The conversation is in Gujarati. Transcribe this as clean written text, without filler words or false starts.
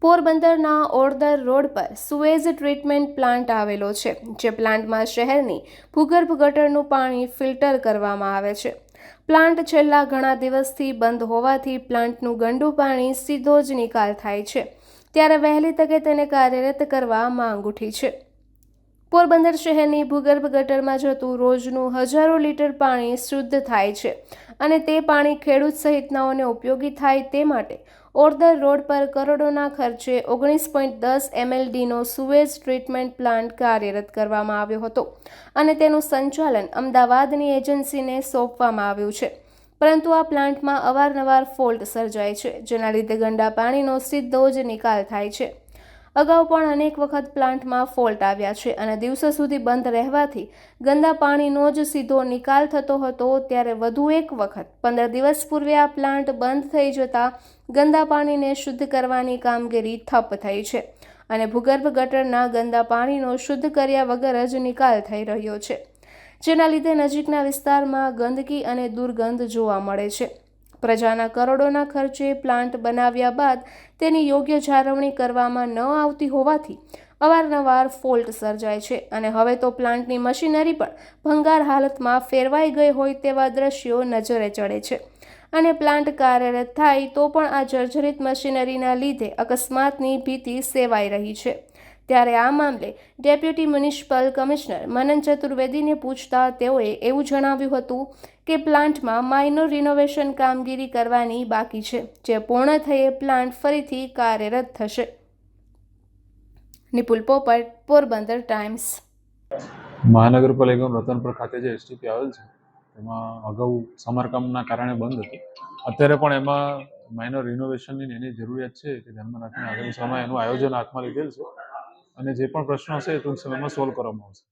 પોરબંદરના ઓડદર રોડ પર સુએઝ ટ્રીટમેન્ટ પ્લાન્ટ આવેલો છે, જે પ્લાન્ટમાં શહેરની ભૂગર્ભ ગટરનું પાણી ફિલ્ટર કરવામાં આવે છે. પ્લાન્ટ છેલ્લા ઘણા દિવસથી બંધ હોવાથી પ્લાન્ટનું ગંદુ પાણી સીધો જ નિકાલ થાય છે, ત્યારે વહેલી તકે તેને કાર્યરત કરવા માંગ ઉઠી છે. પોરબંદર શહેરની ભૂગર્ભ ગટરમાં જતું રોજનું હજારો લીટર પાણી શુદ્ધ થાય છે અને તે પાણી ખેડૂત સહિતનાઓને ઉપયોગી થાય તે માટે ઓડદર રોડ પર કરોડોના ખર્ચે 19.10 MLDનો સુએઝ ટ્રીટમેન્ટ પ્લાન્ટ કાર્યરત કરવામાં આવ્યો હતો અને તેનું સંચાલન અમદાવાદની એજન્સીને સોંપવામાં આવ્યું છે. પરંતુ આ પ્લાન્ટમાં અવારનવાર ફોલ્ટ સર્જાય છે, જેના લીધે ગંદા પાણીનો સીધો જ નિકાલ થાય છે. અગાઉ પણ અનેક વખત પ્લાન્ટમાં ફોલ્ટ આવ્યા છે અને દિવસો સુધી બંધ રહેવાથી ગંદા પાણીનો જ સીધો નિકાલ થતો હતો, ત્યારે વધુ એક વખત 15 દિવસ પૂર્વે આ પ્લાન્ટ બંધ થઈ જતા ગંદા પાણીને શુદ્ધ કરવાની કામગીરી ઠપ થઈ છે અને ભૂગર્ભ ગટરના ગંદા પાણીનો શુદ્ધ કર્યા વગર જ નિકાલ થઈ રહ્યો છે, જેના લીધે નજીકના વિસ્તારમાં ગંદકી અને દુર્ગંધ જોવા મળે છે. પ્રજાના કરોડોના ખર્ચે પ્લાન્ટ બનાવ્યા બાદ તેની યોગ્ય જાળવણી કરવામાં ન આવતી હોવાથી અવારનવાર ફોલ્ટ સર્જાય છે અને હવે તો પ્લાન્ટની મશીનરી પણ ભંગાર હાલતમાં ફેરવાઈ ગઈ હોય તેવા દ્રશ્યો નજરે ચડે છે અને પ્લાન્ટ કાર્યરત થાય તો પણ આ જર્જરિત મશીનરીના લીધે અકસ્માતની ભીતિ સેવાઈ રહી છે. ત્યારે આ મામલે ડેપ્યુટી મ્યુનિસિપલ કમિશનર મનન ચતુર્વેદીને પૂછતા તેઓએ એવું જણાવ્યું હતું કે પ્લાન્ટમાં માઇનોર રિનોવેશન કામગીરી કરવાની બાકી છે, જે પૂર્ણ થયે પ્લાન્ટ ફરીથી કાર્યરત થશે. નિપુલ પોપટ, પોરબંદર ટાઈમ્સ. મહાનગરપાલિકા રતનપર ખાતે જે એસટીપી આવેલ છે તેમાં અગાઉ સમારકામના કારણે બંધ હતી. અત્યારે પણ એમાં માઇનોર રિનોવેશનની એની જરૂરિયાત છે કે ધ્યાનમાં રાખીને આગામી સમયમાં એનું આયોજન હાથમાં લીધેલ છે અને જે પણ પ્રશ્નો હશે એ ટૂંક સમયમાં સોલ્વ કરવામાં આવશે.